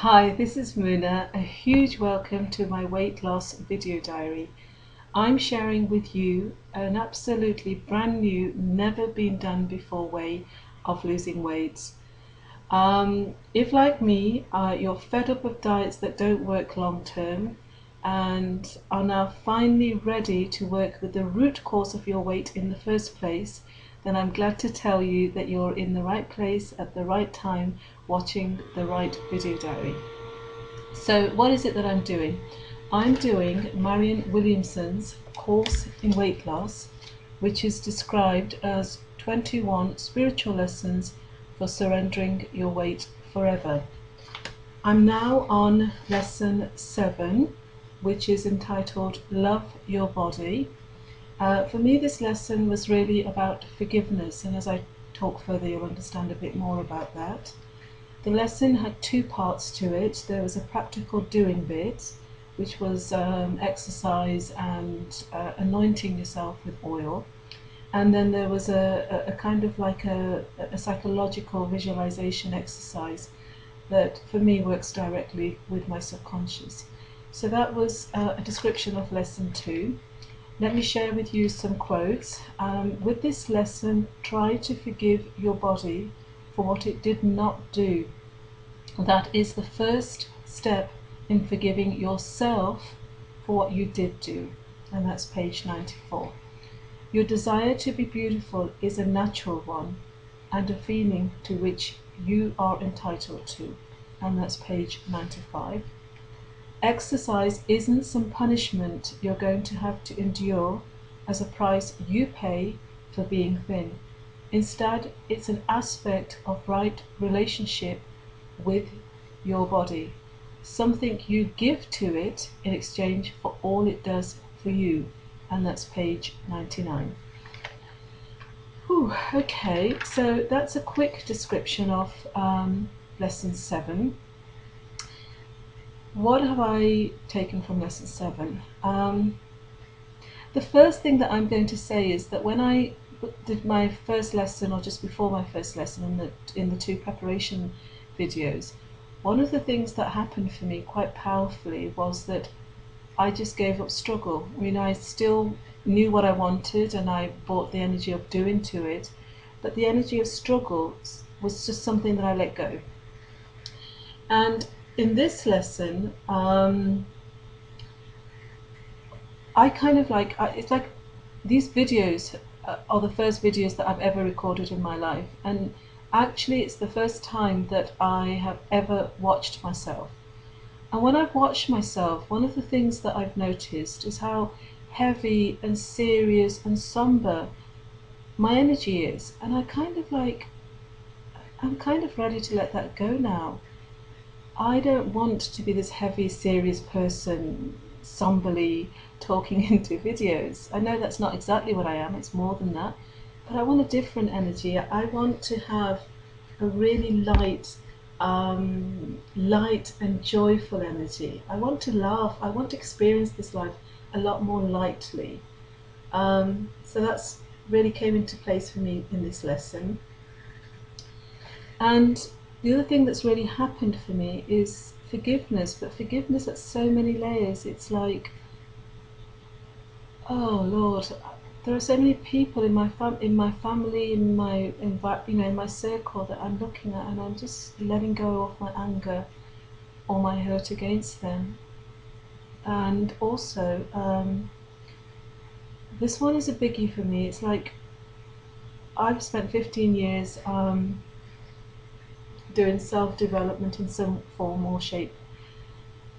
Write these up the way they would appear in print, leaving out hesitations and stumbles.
Hi, this is Muna. A huge welcome to my weight loss video diary. I'm sharing with you an absolutely brand new, never been done before way of losing weight. If, like me, you're fed up of diets that don't work long term and are now finally ready to work with the root cause of your weight in the first place, then I'm glad to tell you that you're in the right place at the right time watching the right video diary. So what is it that I'm doing? I'm doing Marion Williamson's course in weight loss, which is described as 21 spiritual lessons for surrendering your weight forever. I'm now on lesson 7, which is entitled Love Your Body. For me, this lesson was really about forgiveness, and as I talk further, you'll understand a bit more about that. The lesson had two parts to it. There was a practical doing bit, which was exercise and anointing yourself with oil. And then there was a kind of like a psychological visualization exercise that for me works directly with my subconscious. So that was a description of lesson 2. Let me share with you some quotes. With this lesson, try to forgive your body for what it did not do. That is the first step in forgiving yourself for what you did do, and that's page 94. Your desire to be beautiful is a natural one and a feeling to which you are entitled to, and that's page 95. Exercise isn't some punishment you're going to have to endure as a price you pay for being thin. Instead, it's an aspect of right relationship with your body, something you give to it in exchange for all it does for you, and that's page 99. Okay, so that's a quick description of lesson 7. What have I taken from lesson 7? The first thing that I'm going to say is that when I did my first lesson, or just before my first lesson in the 2 preparation videos, one of the things that happened for me quite powerfully was that I just gave up struggle. I mean, I still knew what I wanted and I brought the energy of doing to it, but the energy of struggle was just something that I let go. And in this lesson, I kind of like, it's like these videos are the first videos that I've ever recorded in my life, and actually it's the first time that I have ever watched myself. And when I've watched myself, one of the things that I've noticed is how heavy and serious and somber my energy is, and I'm kind of ready to let that go now. I don't want to be this heavy, serious person, somberly talking into videos. I know that's not exactly what I am, it's more than that, but I want a different energy. I want to have a really light and joyful energy. I want to laugh. I want to experience this life a lot more lightly. So that's really came into place for me in this lesson. And the other thing that's really happened for me is forgiveness, but forgiveness at so many layers. It's like, oh Lord, there are so many people in my family, in my circle that I'm looking at, and I'm just letting go of my anger or my hurt against them. And also, this one is a biggie for me. It's like I've spent 15 years doing self-development in some form or shape,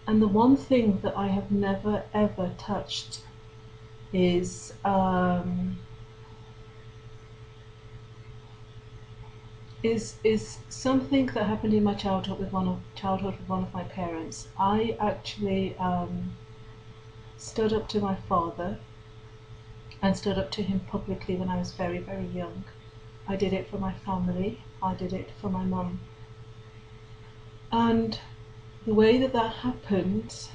and the one thing that I have never ever touched is something that happened in my childhood with one of my parents. I actually stood up to my father and stood up to him publicly when I was very, very young. I did it for my family. I did it for my mum. And the way that happened,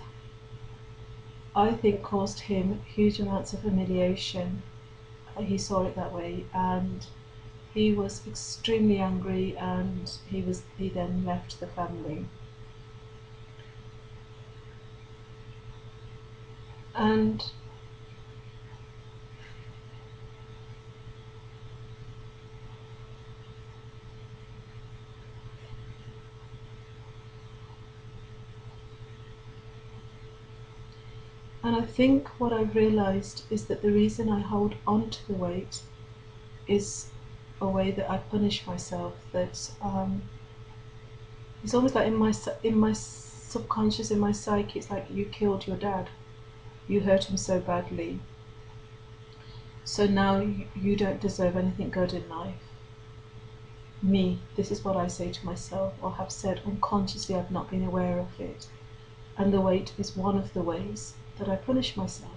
I think, caused him huge amounts of humiliation. He saw it that way, and he was extremely angry, and he then left the family. And I think what I've realized is that the reason I hold on to the weight is a way that I punish myself. That it's almost like in my subconscious, in my psyche, it's like you killed your dad, you hurt him so badly, so now you don't deserve anything good in life. This is what I say to myself, or have said unconsciously. I've not been aware of it, and the weight is one of the ways that I punish myself.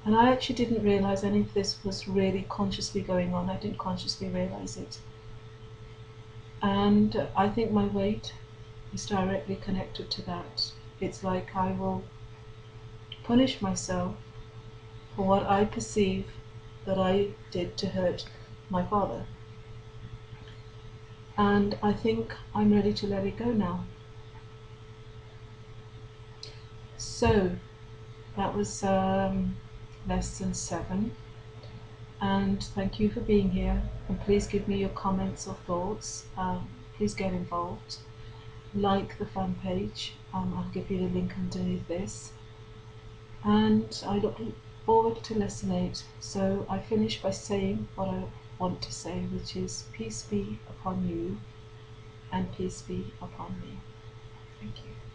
And I actually didn't realize any of this was really consciously going on. I didn't consciously realize it. And I think my weight is directly connected to that. It's like I will punish myself for what I perceive that I did to hurt my father. And I think I'm ready to let it go now. So that was lesson 7. And thank you for being here, and please give me your comments or thoughts. Please get involved, like the fan page. I'll give you the link underneath this, and I look forward to lesson 8. So I finish by saying what I want to say, which is peace be upon you and peace be upon me. Thank you.